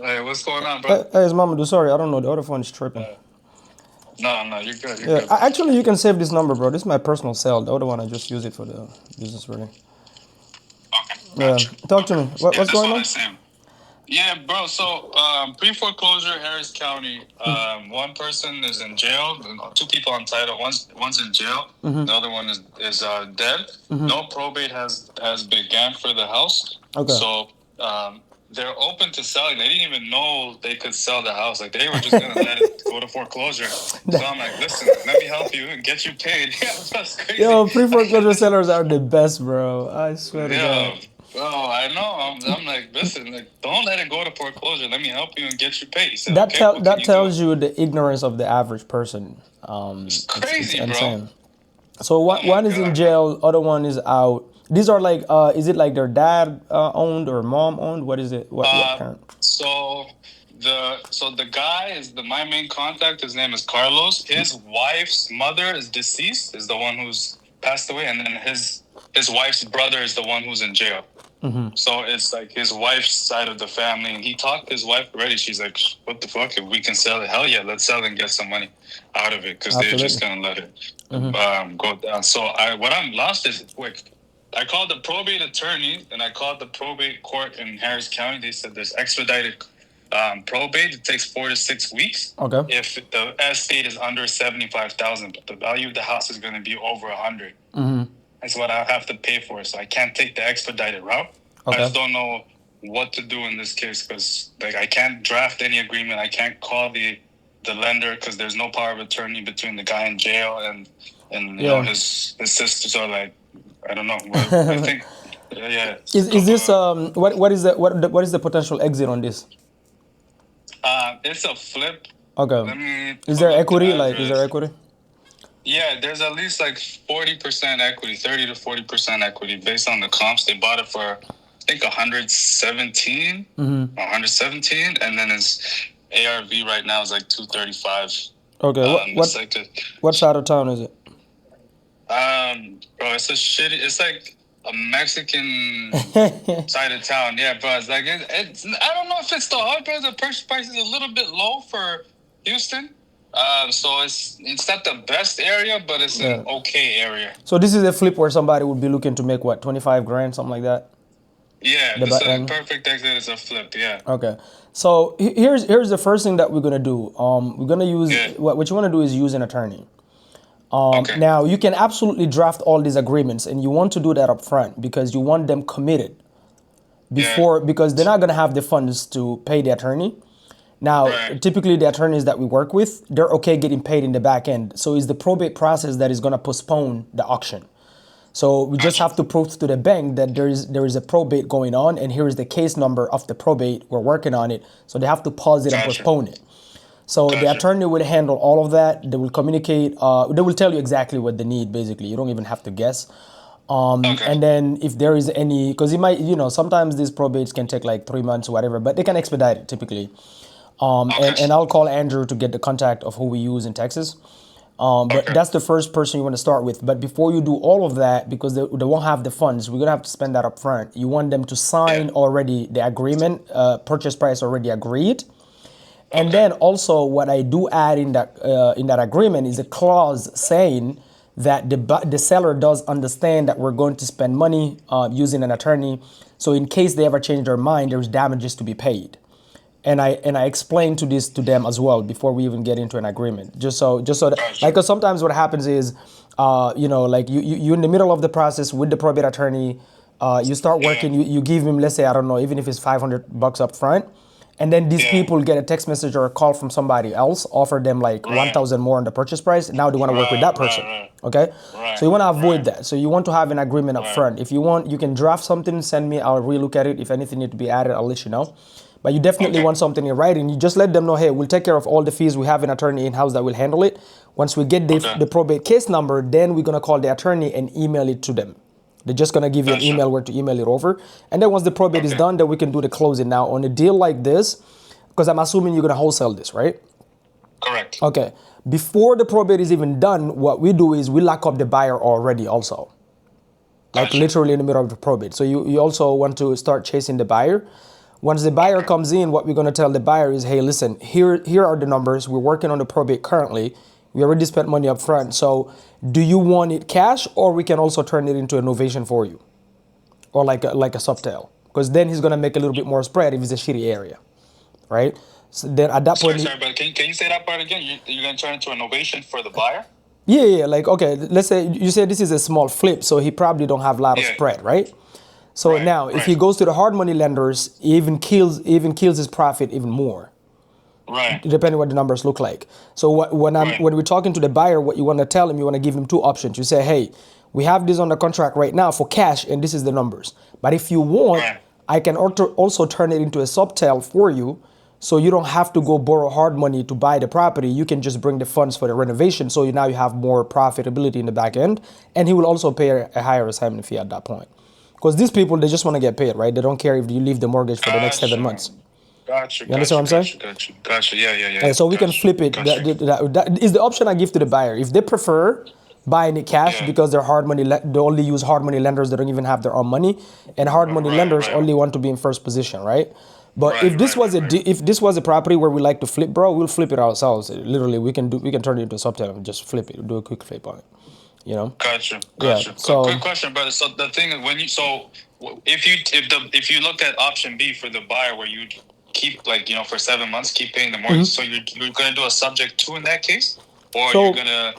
Hey, what's going on, bro? Hey, it's Mamadou. Sorry, I don't know. The other phone is tripping. Uh, no, no, you're good. You're Yeah, good, bro. actually, you can save this number, bro. This is my personal cell. The other one, I just use it for the business, really. Okay, Yeah, gotcha. talk to Okay, me. yeah, What's that's going what I on? say. Yeah, bro. So, pre-foreclosure, Harris County. One person is in jail. Two people on title. One's in jail. The other one is dead. No probate has began for the house. Okay. So, they're open to selling. They didn't even know they could sell the house. Like they were just gonna let it go to foreclosure. So I'm like, listen, let me help you and get you paid. Yeah, that's crazy. Yo, pre-foreclosure sellers are the best, bro. I swear to Yeah, God. bro, I know. I'm like, listen, like, don't let it go to foreclosure. Let me help you and get you paid. He said, okay, what can That you do? tells you the ignorance of the average person. It's It's crazy, bro. insane. So Oh my one is in god. jail, other one is out. These are like, is it like their dad owned or mom owned? What is it? What Uh, parent? so the guy is my main contact. His name is Carlos. His wife's mother is deceased. Is the one who's passed away, and then his wife's brother is the one who's in jail. So it's like his wife's side of the family, and he talked to his wife already. She's like, "What the fuck? If we can sell it, hell yeah, let's sell it and get some money out of it because they're just Absolutely. gonna let it go down." So what I'm lost is quick. I called the probate attorney and I called the probate court in Harris County. They said there's expedited probate. It takes 4 to 6 weeks Okay. if the estate is under 75,000, but the value of the house is going to be over 100. That's what I have to pay for. So I can't take the expedited route. I Okay. just don't know what to do in this case because like I can't draft any agreement. I can't call the lender because there's no power of attorney between the guy in jail and Yeah. his sisters are like I don't know. But I think yeah, it's a Is couple this of what is the potential exit on this? it's a flip. Okay. Let me Is there pull up the equity? Like, is there address. equity? Yeah, there's at least like 40% equity, 30 to 40% equity based on the comps. They bought it for, I think, 117, 117, and then its ARV right now is like 235. Okay. It's like What side of town is it? bro, it's a shitty. It's like a Mexican side of town. Yeah, bro. It's like it's. I don't know if it's the hard, bro. The purchase price is a little bit low for Houston. So it's not the best area, but it's an Yeah. okay area. So this is a flip where somebody would be looking to make what, 25 grand, something like that. Yeah, The this back is a end. perfect exit. Is a flip. Yeah. Okay. So here's the first thing that we're gonna do. We're gonna use Yeah. what you want to do is use an attorney. Okay. Now you can absolutely draft all these agreements, and you want to do that up front because you want them committed Yeah. before because they're not gonna have the funds to pay the attorney. Now, Right. typically the attorneys that we work with, they're okay getting paid in the back end. So it's the probate process that is going to postpone the auction. So we just Gotcha. have to prove to the bank that there is a probate going on, and here is the case number of the probate. We're working on it. So they have to pause it and Gotcha. postpone it. So the Gotcha. attorney will handle all of that. They will communicate. They will tell you exactly what they need. Basically, you don't even have to guess. Okay. And then if there is any, because it might, sometimes these probates can take like 3 months or whatever, but they can expedite it typically. Okay. And I'll call Andrew to get the contact of who we use in Texas. But Okay. that's the first person you want to start with. But before you do all of that, because they won't have the funds, we're gonna have to spend that up front. You want them to sign Yeah. already the agreement, purchase price already agreed. And Okay. then also what I do add in that agreement is a clause saying that the seller does understand that we're going to spend money using an attorney. So in case they ever change their mind, there's damages to be paid. And I explain to them as well before we even get into an agreement, just so that, Gotcha. like, because sometimes what happens is, like you in the middle of the process with the probate attorney, you start Yeah. working, you give him, let's say, I don't know, even if it's $500 up front, and then these Yeah. people get a text message or a call from somebody else, offer them like Right. 1,000 more on the purchase price. Now they want to work with Right. that Right. person. Right. Okay, Right. so you want to avoid Right. that. So you want to have an agreement up Right. front. If you want, you can draft something, send me. I'll relook at it. If anything need to be added, I'll let you know. But you definitely Okay. want something in writing. You just let them know, hey, we'll take care of all the fees. We have an attorney in house that will handle it. Once we get Okay. the probate case number, then we're gonna call the attorney and email it to them. They're just gonna give you an Gotcha. email where to email it over. And then once the probate is Okay. done, then we can do the closing. Now on a deal like this, because I'm assuming you're gonna wholesale this, right? Correct. Okay. Before the probate is even done, what we do is we lock up the buyer already also. Like Gotcha. literally in the middle of the probate. So you also want to start chasing the buyer. Once the buyer comes in, what we're going to tell the buyer is, hey, listen, here are the numbers. We're working on the probate currently. We already spent money up front. So do you want it cash, or we can also turn it into a novation for you, or like a subtail? Because then he's going to make a little bit more spread if it's a shitty area, right? So then at that point, Sorry, but can you say that part again? You're going to turn it into a novation for the buyer? yeah, like, okay, let's say you say this is a small flip, so he probably don't have a lot of Yeah. spread, right? So Right, now, if he right. goes to the hard money lenders, he even kills his profit even more, Right. depending what the numbers look like. So Right. when we're talking to the buyer, what you want to tell him, you want to give him two options. You say, hey, we have this on the contract right now for cash, and this is the numbers. But if you want, Right. I can also turn it into a subtail for you, so you don't have to go borrow hard money to buy the property. You can just bring the funds for the renovation, so now you have more profitability in the back end, and he will also pay a higher assignment fee at that point. Because these people, they just want to get paid, right? They don't care if you leave the mortgage for the next 7 months. Gotcha. You understand what I'm saying? Gotcha. Yeah. And so we can Gotcha. flip it. Gotcha. That is the option I give to the buyer. If they prefer buying it cash Yeah. because they're hard money, they only use hard money lenders. They don't even have their own money, and hard money lenders right. only want to be in first position, right? But Right, if this right, was if this was a property where we like to flip, bro, we'll flip it ourselves. Literally, we can turn it into a subtail and just flip it, do a quick flip on it. You know? Gotcha. Yeah. So Quick question, brother. So the thing is, if you looked at option B for the buyer, where you keep, like, for 7 months, keep paying the mortgage, so you're gonna do a subject to in that case, or So, you're gonna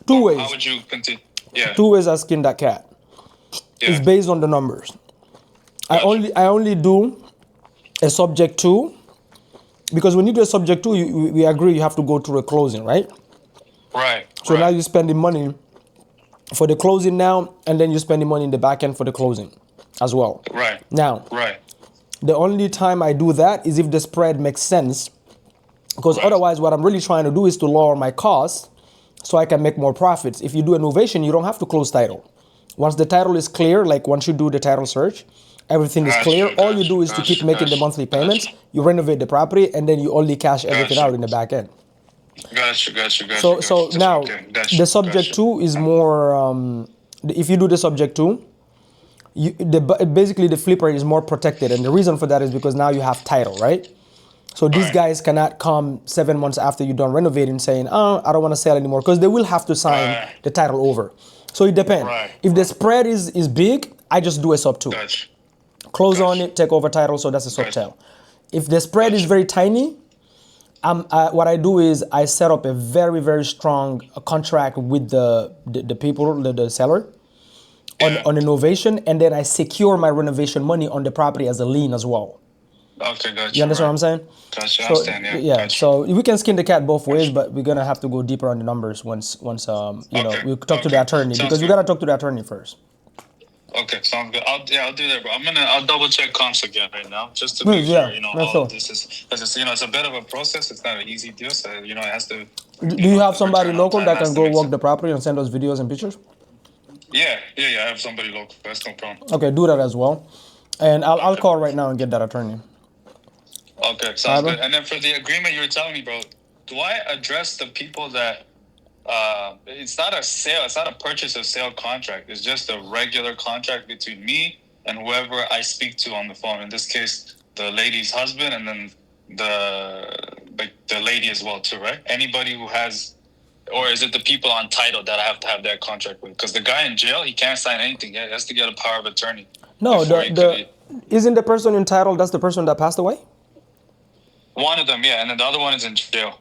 two how ways. would you continue? Yeah. Two ways I skin that cat. It's Yeah. based on the numbers. Gotcha. I only do a subject to, because when you do a subject to, we agree you have to go through a closing, right? Right. So now right. you're spending money for the closing now, and then you're spending money in the back end for the closing as well. Right. Now, Right. the only time I do that is if the spread makes sense, because Right. otherwise what I'm really trying to do is to lower my costs so I can make more profits. If you do a novation, you don't have to close title. Once the title is clear, like once you do the title search, everything is clear. All you do is to keep making the monthly payments. You renovate the property, and then you only cash everything out in the back end. Gotcha. So now Okay, the subject to is more. If you do the subject to, basically the flipper is more protected, and the reason for that is because now you have title, right? So these Right. guys cannot come 7 months after you're done renovating saying, "Oh, I don't want to sell anymore," because they will have to sign Right. the title over. So it depends. Right. If the spread is big, I just do a sub two. Gotcha. Close on Gotcha. it, take over title, so that's a Gotcha. subtail. If the spread is Gotcha. very tiny, what I do is I set up a very, very strong contract with the people, the seller, Yeah. on innovation, and then I secure my renovation money on the property as a lien as well. Okay, gotcha. You understand what I'm saying? Gotcha. I So understand. Yeah. yeah, Gotcha. so we can skin the cat both ways, but we're gonna have to go deeper on the numbers once Okay, we talk to the okay. attorney, Sounds because we good. gotta talk to the attorney first. Okay, sounds good. I'll do that, bro. I'll double check comps again right now, just to Please, make yeah, sure that's all all. of this is, because it's a bit of a process. It's not an easy deal, so it has to. Do you have the somebody return on local time that has can to go make walk sense. the property and send us videos and pictures? Yeah. I have somebody local. That's no problem. Okay, do that as well, and I'll call right now and get that attorney. Okay, sounds Alright, bro. good. And then for the agreement you were telling me, bro, do I address the people that it's not a sale, it's not a purchase of sale contract. It's just a regular contract between me and whoever I speak to on the phone. In this case, the lady's husband, and then the lady as well too, right? Anybody who has, or is it the people on title that I have to have that contract with? Because the guy in jail, he can't sign anything. He has to get a power of attorney. No, before he could- isn't the person entitled? That's the person that passed away. one of them, yeah, and then the other one is in jail.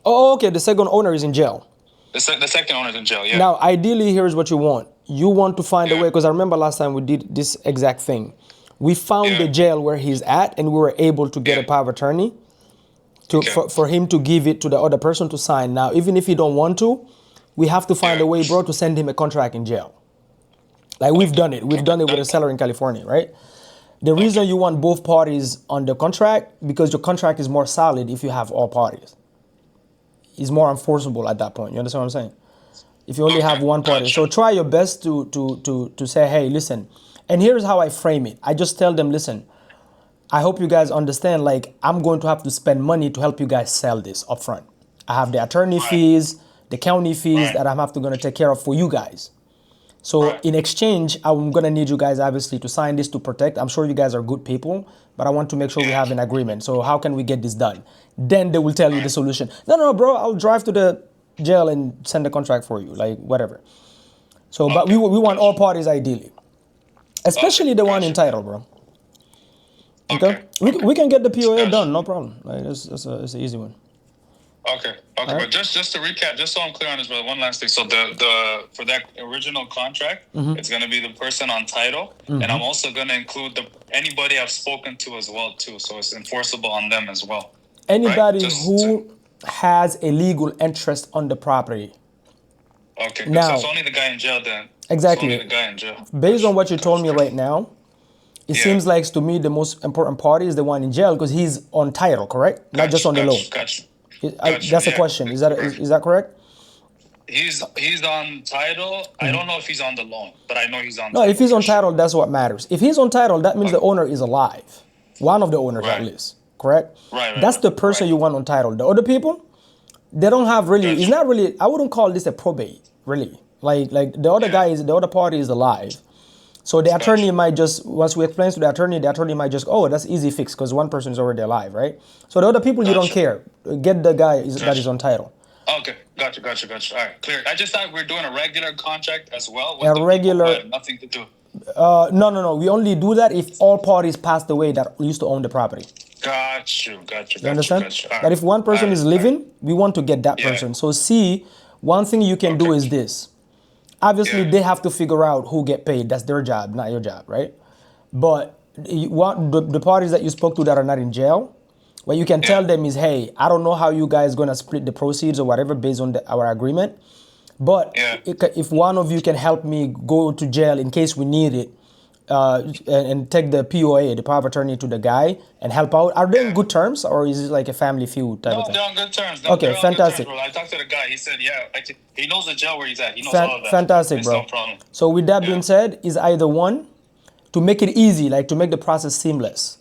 Oh, okay. The second owner is in jail. The second owner's in jail, yeah. Now, ideally, here's what you want. You want to find a Yeah. way, because I remember last time we did this exact thing. We found Yeah. the jail where he's at, and we were able to get a Yeah. power of attorney Okay. for him to give it to the other person to sign. Now, even if he don't want to, we have to find Yeah. a way, bro, to send him a contract in jail. Like we've done it. We've done it with a seller in California, right? The reason you want both parties on the contract, because your contract is more solid if you have all parties. It's more enforceable at that point. You understand what I'm saying? If you only have one party. Gotcha. So try your best to say, hey, listen. And here's how I frame it. I just tell them, listen, I hope you guys understand, like, I'm going to have to spend money to help you guys sell this upfront. I have the attorney fees, the county fees Right. that I'm going to take care of for you guys. So Right. in exchange, I'm gonna need you guys obviously to sign this to protect. I'm sure you guys are good people, but I want to make sure we Yeah. have an agreement. So how can we get this done? Then they will tell you the Right. solution. No, no, bro, I'll drive to the jail and send the contract for you, like whatever. So, but Okay. we want all Gotcha. parties ideally, Okay. especially the one Gotcha. entitled, bro. Okay, Okay. Okay. we can get the POA Gotcha. done, no problem. Like it's an easy one. Okay, okay, All right. but just to recap, just so I'm clear on this, brother, one last thing. So the for that original contract, it's gonna be the person on title, and I'm also gonna include the anybody I've spoken to as well too, so it's enforceable on them as well, right? Anybody Just to, who has a legal interest on the property. okay, good. So it's Now, only the guy in jail then. It's only the exactly. guy in jail. Based on Gotcha, what you told me gotcha. right now, it Yeah, seems like to me the most important party is the one in jail because he's on title, correct? Not just gotcha, on the loan. gotcha, gotcha, gotcha. That's a Yeah, question. Is that correct. is that correct? He's on title. I don't know if he's on the loan, but I know he's on No, if title he's for on sure. title, that's what matters. If he's on title, that means the Okay. owner is alive. One of the owners, at Right, least, correct? right, right, That's right, the person right. you want on title. The other people, they don't have really. It's Gotcha. not really. I wouldn't call this a probate, really. Like the other Yeah, guy is the other party is alive. So the attorney gotcha. might just once we explain to the attorney might just that's easy fix because one person is already alive, right? So the other people you don't Gotcha. care. Get the guy that is Gotcha. on title. Okay. Gotcha. Gotcha. Gotcha. All right. Clear. I just thought we are doing a regular contract as well with A the people who regular. had nothing to do. No, no, no. We only do that if all parties passed away that used to own the property. Got you. Got you. You Got you. understand? Got you. All That right. if one All person right. is All right. living, we want to get that Yeah. person. So see, one thing you can do Okay. is this. Obviously, Yeah. they have to figure out who get paid. That's their job, not your job, right? But you want the parties that you spoke to that are not in jail, what you can Yeah. tell them is, hey, I don't know how you guys gonna split the proceeds or whatever based on our agreement, but Yeah. if one of you can help me go to jail in case we need it, and take the POA, the power of attorney, to the guy and help out. Are they in Yeah. good terms or is it like a family feud type of No, thing? they're on good terms. No, Okay, they're on good terms, fantastic. bro. I talked to the guy. He said, yeah, like he knows the jail where he's at. He knows all of that. Fantastic, It's no bro. problem. So with that being Yeah. said, is either one to make it easy, like to make the process seamless.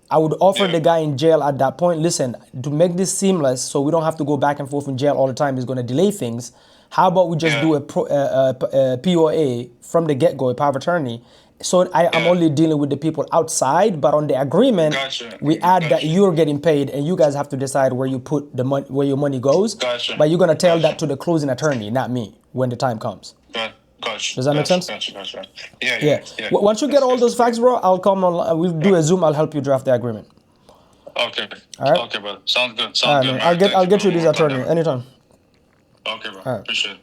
I would offer Yeah. the guy in jail at that point, listen, to make this seamless so we don't have to go back and forth in jail all the time, is going to delay things. How about we just Yeah. do a POA from the get-go, a power of attorney? So I'm Yeah. only dealing with the people outside, but on the agreement, Gotcha. we add that Gotcha. you're getting paid and you guys have to decide where you put the money, where your money goes. Gotcha. But you're going to tell that Gotcha. to the closing attorney, not me, when the time comes. Gotcha. Does that make Gotcha. sense? Gotcha. Gotcha. Yeah. Yeah. Yeah. Yeah. Once you get all those facts, bro, I'll come on. We'll do a Zoom. I'll help you draft the agreement. Okay. All right. Okay, brother. Sounds good. All Sounds right, good, man. man. Thank I'll you, get bro. you We'll this work on attorney that. anytime. Okay, bro. All right. Appreciate it.